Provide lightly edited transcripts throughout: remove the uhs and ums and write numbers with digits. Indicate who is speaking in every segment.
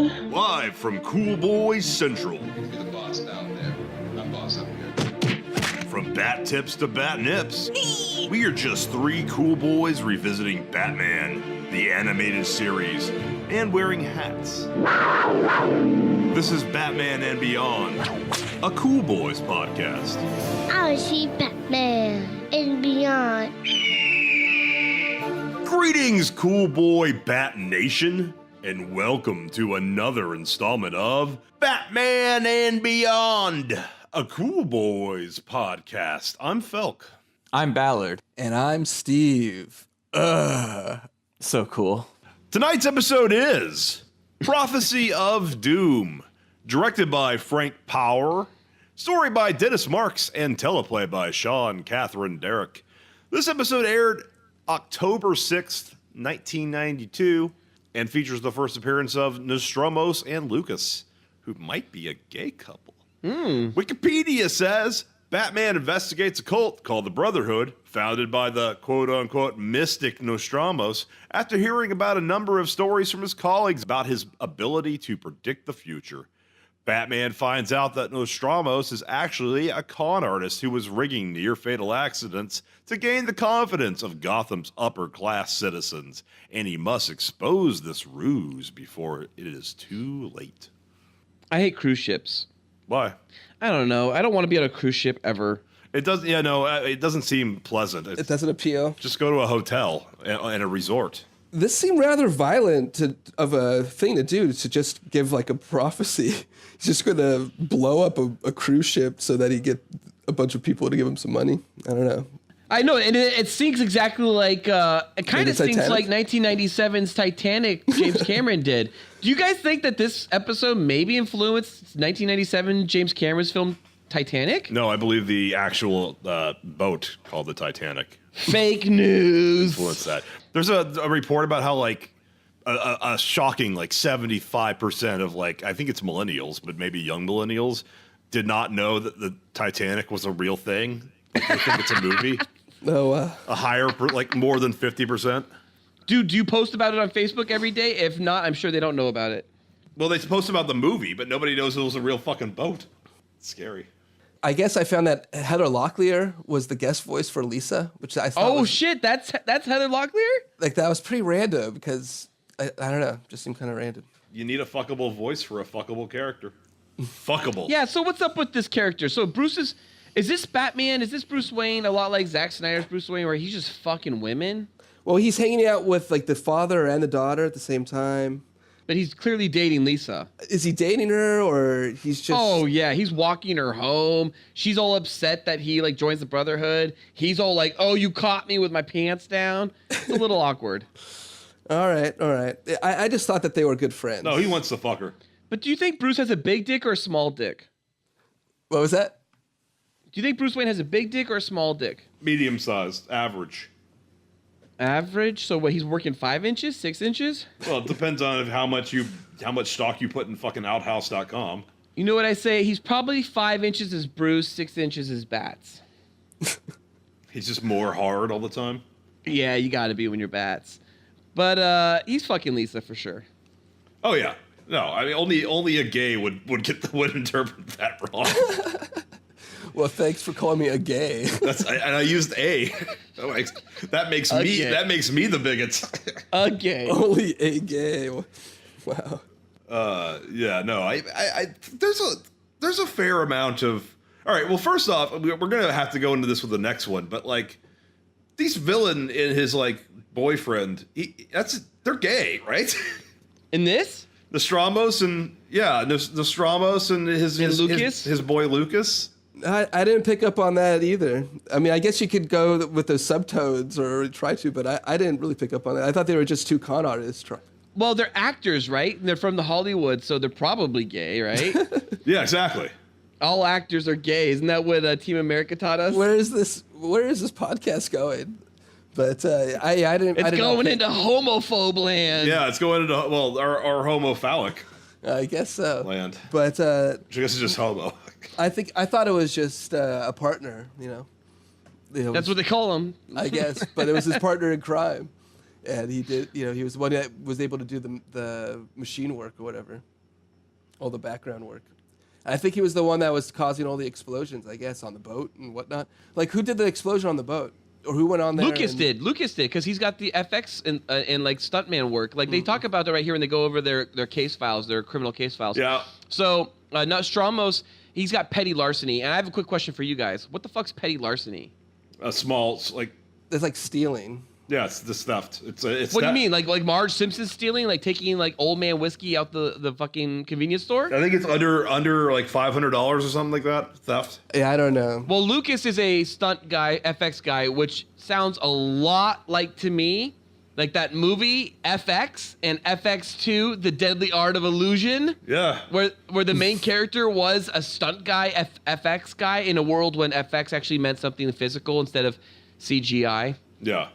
Speaker 1: Live from Cool Boys Central.
Speaker 2: You're the boss down there. I'm boss up here.
Speaker 1: From bat tips to bat nips, we are just three cool boys revisiting Batman, the animated series, and wearing hats. This is Batman and Beyond, a Cool Boys podcast.
Speaker 3: I see Batman and Beyond.
Speaker 1: Greetings, Cool Boy Bat Nation, and welcome to another installment of Batman and Beyond, a Cool Boys podcast. I'm Felk.
Speaker 4: I'm Ballard.
Speaker 5: And I'm Steve.
Speaker 4: So cool.
Speaker 1: Tonight's episode is Prophecy of Doom, directed by Frank Power, story by Dennis Marks, and teleplay by Sean Catherine Derrick. This episode aired October 6th, 1992, and features the first appearance of Nostromos and Lucas, who might be a gay couple. Wikipedia says Batman investigates a cult called the Brotherhood, founded by the quote-unquote mystic Nostromos, after hearing about a number of stories from his colleagues about his ability to predict the future. Batman finds out that Nostromos is actually a con artist who was rigging near-fatal accidents to gain the confidence of Gotham's upper-class citizens, and he must expose this ruse before it is too late.
Speaker 6: I hate cruise ships.
Speaker 1: Why?
Speaker 6: I don't know. I don't want to be on a cruise ship ever.
Speaker 1: It doesn't. Yeah, no, it doesn't seem pleasant.
Speaker 5: It doesn't appeal.
Speaker 1: Just go to a hotel and a resort.
Speaker 5: This seemed rather violent of a thing to do, to just give like a prophecy. He's just going to blow up a cruise ship so that he get a bunch of people to give him some money. I don't know.
Speaker 6: I know, and it seems exactly like, it kind of seems
Speaker 5: Titanic?
Speaker 6: like 1997's Titanic James Cameron did. Do you guys think that this episode maybe influenced 1997 James Cameron's film Titanic?
Speaker 1: No, I believe the actual boat called the Titanic
Speaker 6: Fake news.
Speaker 1: influenced that. There's a report about how like a shocking like 75% of like, I think it's millennials, but maybe young millennials, did not know that the Titanic was a real thing. They think it's a movie.
Speaker 5: Oh,
Speaker 1: A higher, like more than 50%.
Speaker 6: Dude, do you post about it on Facebook every day? If not, I'm sure they don't know about it.
Speaker 1: Well, they post about the movie, but nobody knows it was a real fucking boat. It's scary.
Speaker 5: I guess I found that Heather Locklear was the guest voice for Lisa, which I thought was,
Speaker 6: Shit, that's Heather Locklear?
Speaker 5: like, that was pretty random because, I don't know, just seemed kind of random.
Speaker 1: You need a fuckable voice for a fuckable character. Fuckable.
Speaker 6: Yeah, so what's up with this character? So Bruce is this Batman? Is this Bruce Wayne a lot like Zack Snyder's Bruce Wayne, where he's just fucking women?
Speaker 5: Well, he's hanging out with like the father and the daughter at the same time.
Speaker 6: But he's clearly dating Lisa.
Speaker 5: Is he dating her or he's just...
Speaker 6: Oh, yeah, he's walking her home. She's all upset that he, like, joins the Brotherhood. He's all like, oh, you caught me with my pants down. It's a little awkward.
Speaker 5: All right. I just thought that they were good friends.
Speaker 1: No, he wants to fuck her.
Speaker 6: But do you think Bruce has a big dick or a small dick?
Speaker 5: What was that?
Speaker 6: Do you think Bruce Wayne has a big dick or a small dick?
Speaker 1: Medium sized, average.
Speaker 6: Average? So what, he's working 5 inches, 6 inches?
Speaker 1: Well, it depends on how much stock you put in fucking outhouse.com.
Speaker 6: You know what I say? He's probably 5 inches as Bruce, 6 inches as Bats.
Speaker 1: He's just more hard all the time.
Speaker 6: Yeah, you gotta be when you're Bats. But he's fucking Lisa for sure.
Speaker 1: Oh yeah. No, I mean only a gay would interpret that wrong.
Speaker 5: Well, thanks for calling me a gay.
Speaker 1: And I used a. That makes me the bigot.
Speaker 6: A gay.
Speaker 5: Only a gay. Wow.
Speaker 1: Yeah, no. I there's a fair amount of. All right. Well, first off, we're gonna have to go into this with the next one, but like, these villain and his like boyfriend, they're gay, right?
Speaker 6: In this?
Speaker 1: Nostromos and Nostromos and his boy Lucas.
Speaker 5: I didn't pick up on that either. I mean, I guess you could go with those subtones or try to, but I didn't really pick up on that. I thought they were just two con artists.
Speaker 6: Well, they're actors, right? And they're from the Hollywood, so they're probably gay, right?
Speaker 1: Yeah, exactly.
Speaker 6: All actors are gay. Isn't that what Team America taught us?
Speaker 5: Where is this podcast going? But I didn't.
Speaker 6: It's going into homophobe land.
Speaker 1: Yeah, it's going into our homophallic
Speaker 5: I guess so.
Speaker 1: land.
Speaker 5: But
Speaker 1: I guess it's just homo.
Speaker 5: I thought it was just a partner.
Speaker 6: That's what they call him.
Speaker 5: I guess, but it was his partner in crime. And he did, he was the one that was able to do the machine work or whatever. all the background work. I think he was the one that was causing all the explosions, I guess, on the boat and whatnot. Like, who did the explosion on the boat? Or who went on there?
Speaker 6: Lucas did, because he's got the FX and like stuntman work. Like they talk about that right here when they go over their case files, their criminal case files.
Speaker 1: Yeah.
Speaker 6: So Nostromos, he's got petty larceny, and I have a quick question for you guys. What the fuck's petty larceny?
Speaker 1: A small, like,
Speaker 5: It's like stealing.
Speaker 1: yeah, it's the stuffed. It's
Speaker 6: What do you mean? Like Marge Simpson stealing, like taking like old man whiskey out the fucking convenience store?
Speaker 1: I think it's under like $500 or something like that. Theft.
Speaker 5: Yeah, I don't know.
Speaker 6: Well, Lucas is a stunt guy, FX guy, which sounds a lot like to me, like that movie FX and FX2, The Deadly Art of Illusion.
Speaker 1: Yeah.
Speaker 6: Where the main character was a stunt guy, FX guy, in a world when FX actually meant something physical instead of CGI.
Speaker 1: Yeah.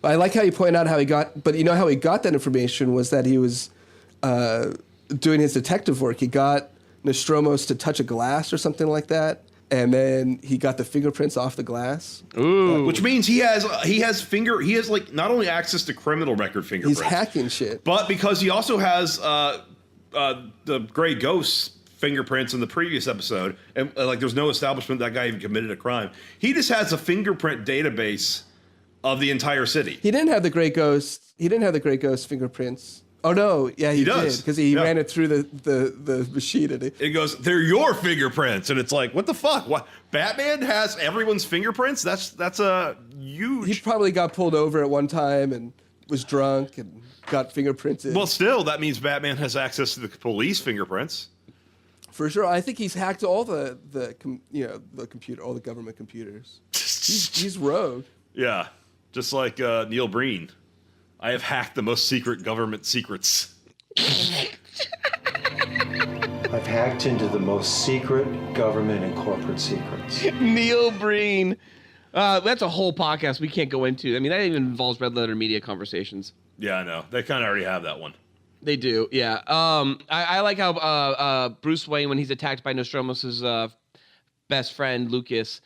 Speaker 5: I like how you point out how he got, but you know how he got that information was that he was doing his detective work. He got Nostromos to touch a glass or something like that, and then he got the fingerprints off the glass.
Speaker 6: Ooh.
Speaker 1: Which means he has like not only access to criminal record fingerprints.
Speaker 5: He's hacking shit.
Speaker 1: But because he also has the Gray Ghost's fingerprints in the previous episode, and like there's no establishment that guy even committed a crime. He just has a fingerprint database of the entire city.
Speaker 5: He didn't have the Gray Ghost. He didn't have the Gray Ghost fingerprints. Oh no, yeah, he
Speaker 1: does.
Speaker 5: did because he
Speaker 1: Yeah.
Speaker 5: ran it through the machine. And
Speaker 1: It goes, they're your fingerprints, and it's like, what the fuck? What? Batman has everyone's fingerprints? That's a huge.
Speaker 5: he probably got pulled over at one time and was drunk and got fingerprinted.
Speaker 1: Well, still, that means Batman has access to the police fingerprints.
Speaker 5: For sure, I think he's hacked all the computer, all the government computers. He's rogue.
Speaker 1: Yeah, just like Neil Breen. I have hacked the most secret government secrets.
Speaker 7: I've hacked into the most secret government and corporate secrets.
Speaker 6: Neil Breen. That's a whole podcast we can't go into. I mean, that even involves Red Letter Media conversations.
Speaker 1: Yeah, I know. They kind of already have that one.
Speaker 6: They do, yeah. I like how Bruce Wayne, when he's attacked by Nostromos' best friend Lucas,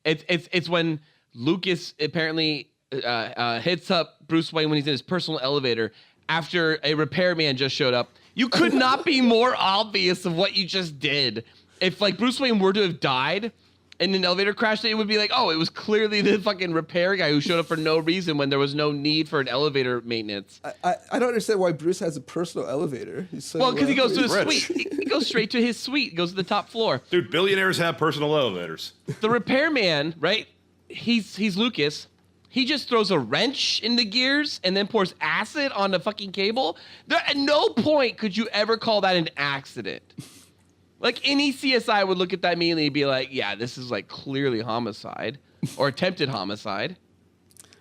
Speaker 6: it's when Lucas apparently hits up Bruce Wayne when he's in his personal elevator after a repairman just showed up. You could not be more obvious of what you just did. If like Bruce Wayne were to have died in an elevator crash, it would be like, oh, it was clearly the fucking repair guy who showed up for no reason when there was no need for an elevator maintenance.
Speaker 5: I don't understand why Bruce has a personal elevator. He's so
Speaker 6: Well, because he goes to his
Speaker 1: rich.
Speaker 6: suite. He goes straight to his suite. Goes to the top floor.
Speaker 1: Dude, billionaires have personal elevators.
Speaker 6: The repairman, right? He's Lucas. He just throws a wrench in the gears and then pours acid on the fucking cable. At no point could you ever call that an accident. Like any CSI would look at that immediately and be like, yeah, this is like clearly homicide or attempted homicide.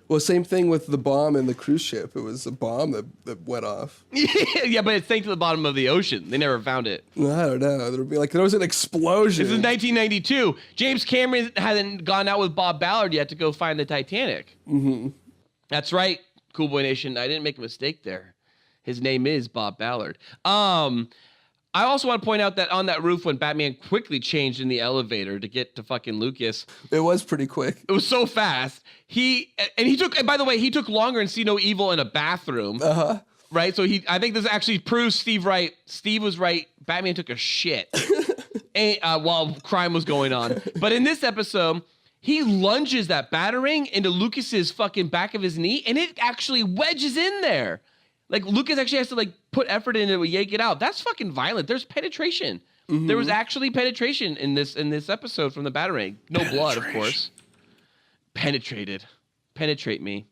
Speaker 5: Well, same thing with the bomb in the cruise ship. It was a bomb that went off.
Speaker 6: Yeah, but it sank to the bottom of the ocean. They never found it.
Speaker 5: I don't know. There would be like there was an explosion.
Speaker 6: This is 1992. James Cameron hadn't gone out with Bob Ballard yet to go find the Titanic. Mm-hmm. That's right, Cool Boy Nation. I didn't make a mistake there. His name is Bob Ballard. I also want to point out that on that roof, when Batman quickly changed in the elevator to get to fucking Lucas,
Speaker 5: It was pretty quick.
Speaker 6: it was so fast. And by the way, he took longer in See No Evil in a bathroom. Right? So I think this actually proves Steve right. Steve was right. Batman took a shit while crime was going on. But in this episode, he lunges that batarang into Lucas's fucking back of his knee, and it actually wedges in there. Like Lucas actually has to like put effort into it, yank it out. That's fucking violent. There's penetration. There was actually penetration in this episode from the batarang. No blood, of course. Penetrate me.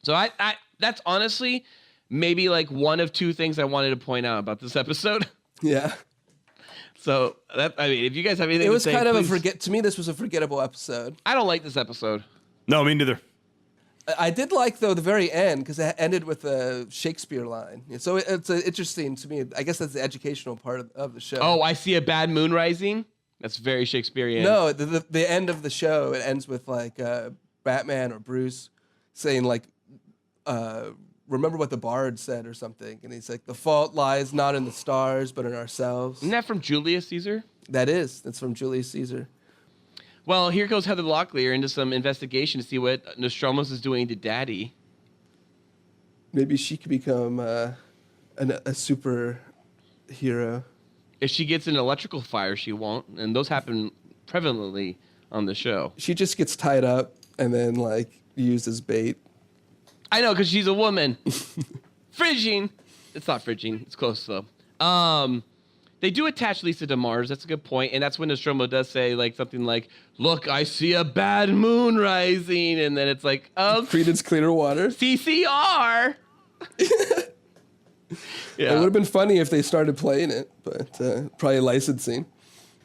Speaker 6: So I that's honestly maybe like one of two things I wanted to point out about this episode.
Speaker 5: Yeah.
Speaker 6: So if you guys have anything
Speaker 5: It was
Speaker 6: to say,
Speaker 5: kind of
Speaker 6: please.
Speaker 5: to me, this was a forgettable episode.
Speaker 6: I don't like this episode.
Speaker 1: No, me neither.
Speaker 5: I did like, though, the very end, because it ended with a Shakespeare line. So it's interesting to me. I guess that's the educational part of the show.
Speaker 6: Oh, I see a bad moon rising. That's very Shakespearean.
Speaker 5: No, the end of the show, it ends with, like, Batman or Bruce saying, like, remember what the bard said or something. And he's like, the fault lies not in the stars, but in ourselves.
Speaker 6: Isn't that from Julius Caesar?
Speaker 5: That's from Julius Caesar.
Speaker 6: Well, here goes Heather Locklear into some investigation to see what Nostromos is doing to Daddy.
Speaker 5: Maybe she could become a super hero.
Speaker 6: If she gets an electrical fire, she won't, and those happen prevalently on the show.
Speaker 5: She just gets tied up and then like used as bait.
Speaker 6: I know, because she's a woman. Fridging. It's not fridging. It's close though. They do attach Lisa to Mars. That's a good point, and that's when Nostromo does say like something like, "Look, I see a bad moon rising," and then it's like, "Oh,
Speaker 5: Creedence Clearwater.
Speaker 6: CCR."
Speaker 5: It would have been funny if they started playing it, but probably licensing.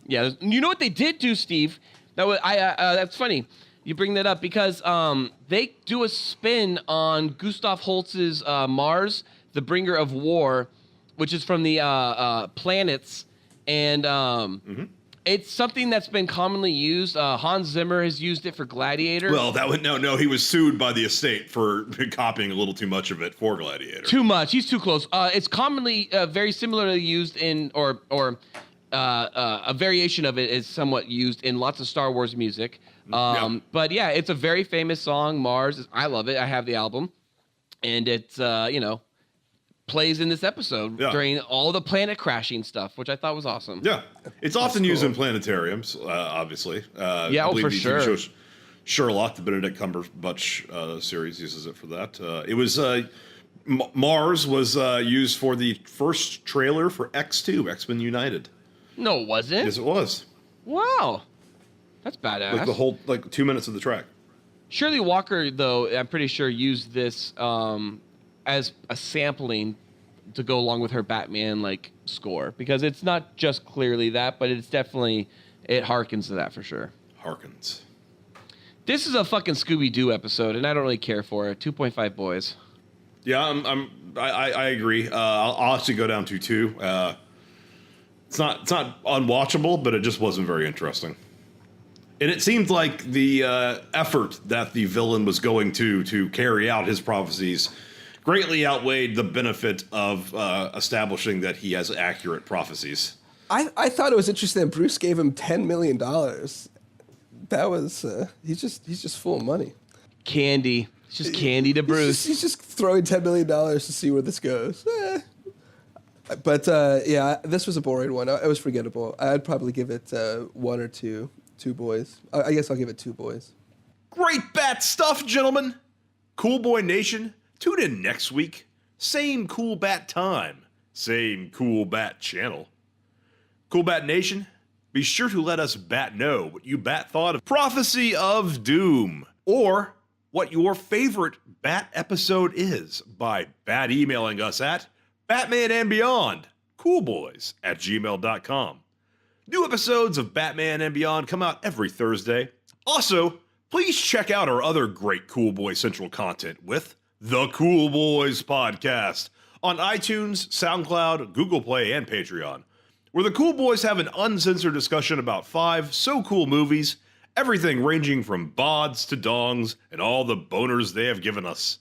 Speaker 6: Yeah, you know what they did do, Steve? That's funny. You bring that up because they do a spin on Gustav Holst's Mars, the Bringer of War, which is from the planets, and it's something that's been commonly used. Hans Zimmer has used it for Gladiator.
Speaker 1: Well, no. He was sued by the estate for copying a little too much of it for Gladiator.
Speaker 6: Too much. He's too close. It's commonly very similarly used in, or a variation of it is somewhat used in lots of Star Wars music. But yeah, it's a very famous song, Mars. I love it. I have the album, and it's plays in this episode during all the planet crashing stuff, which I thought was awesome.
Speaker 1: Yeah, it's often used in planetariums, obviously.
Speaker 6: Yeah, for sure.
Speaker 1: TV show Sherlock, the Benedict Cumberbatch series, uses it for that. It was Mars was used for the first trailer for X2, X-Men United.
Speaker 6: No, it wasn't.
Speaker 1: Yes, it was.
Speaker 6: Wow, that's badass.
Speaker 1: Like the whole 2 minutes of the track.
Speaker 6: Shirley Walker, though, I'm pretty sure used this as a sampling to go along with her Batman score, because it's not just clearly that, but it's definitely, it harkens to that for sure.
Speaker 1: Harkens.
Speaker 6: This is a fucking Scooby-Doo episode, and I don't really care for it. 2.5 boys.
Speaker 1: Yeah, I agree. I'll actually go down to 2. It's not unwatchable, but it just wasn't very interesting. And it seemed like the effort that the villain was going to carry out his prophecies greatly outweighed the benefit of establishing that he has accurate prophecies.
Speaker 5: I thought it was interesting that Bruce gave him $10 million. That was he's just full of money.
Speaker 6: Candy. It's just candy to Bruce.
Speaker 5: He's just throwing $10 million to see where this goes. But yeah, this was a boring one. It was forgettable. I'd probably give it 1 or 2. 2 boys. I guess I'll give it 2 boys.
Speaker 1: Great bat stuff, gentlemen. Cool Boy Nation, tune in next week. Same Cool Bat time. Same Cool Bat channel. Cool Bat Nation, be sure to let us bat know what you bat thought of Prophecy of Doom, or what your favorite bat episode is by bat emailing us at batmanandbeyondcoolboys@gmail.com. New episodes of Batman and Beyond come out every Thursday. Also, please check out our other great Cool Boy Central content with The Cool Boys Podcast on iTunes, SoundCloud, Google Play, and Patreon, where the Cool Boys have an uncensored discussion about 5 so cool movies, everything ranging from bods to dongs and all the boners they have given us.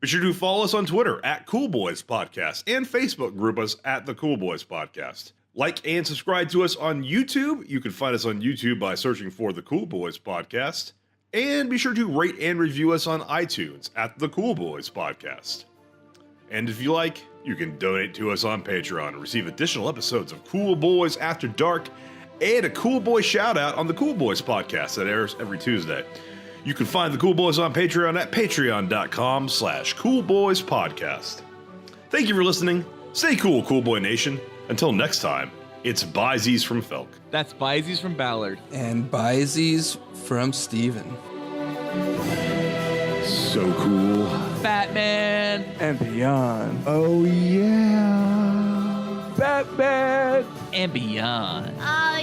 Speaker 1: Be sure to follow us on Twitter at Cool Boys Podcast and Facebook group us at The Cool Boys Podcast. Like and subscribe to us on YouTube. You can find us on YouTube by searching for The Cool Boys Podcast. And be sure to rate and review us on iTunes at The Cool Boys Podcast. And if you like, you can donate to us on Patreon and receive additional episodes of Cool Boys After Dark and a Cool Boy shout-out on The Cool Boys Podcast that airs every Tuesday. You can find The Cool Boys on Patreon at patreon.com/coolboyspodcast. Thank you for listening. Stay cool, Cool Boy Nation. Until next time, it's Byzies from Felk.
Speaker 6: That's Byzies from Ballard.
Speaker 5: And Byzies from Steven.
Speaker 1: So cool.
Speaker 6: Batman
Speaker 4: And beyond.
Speaker 5: Oh yeah.
Speaker 4: Batman.
Speaker 6: and Beyond.
Speaker 3: Oh,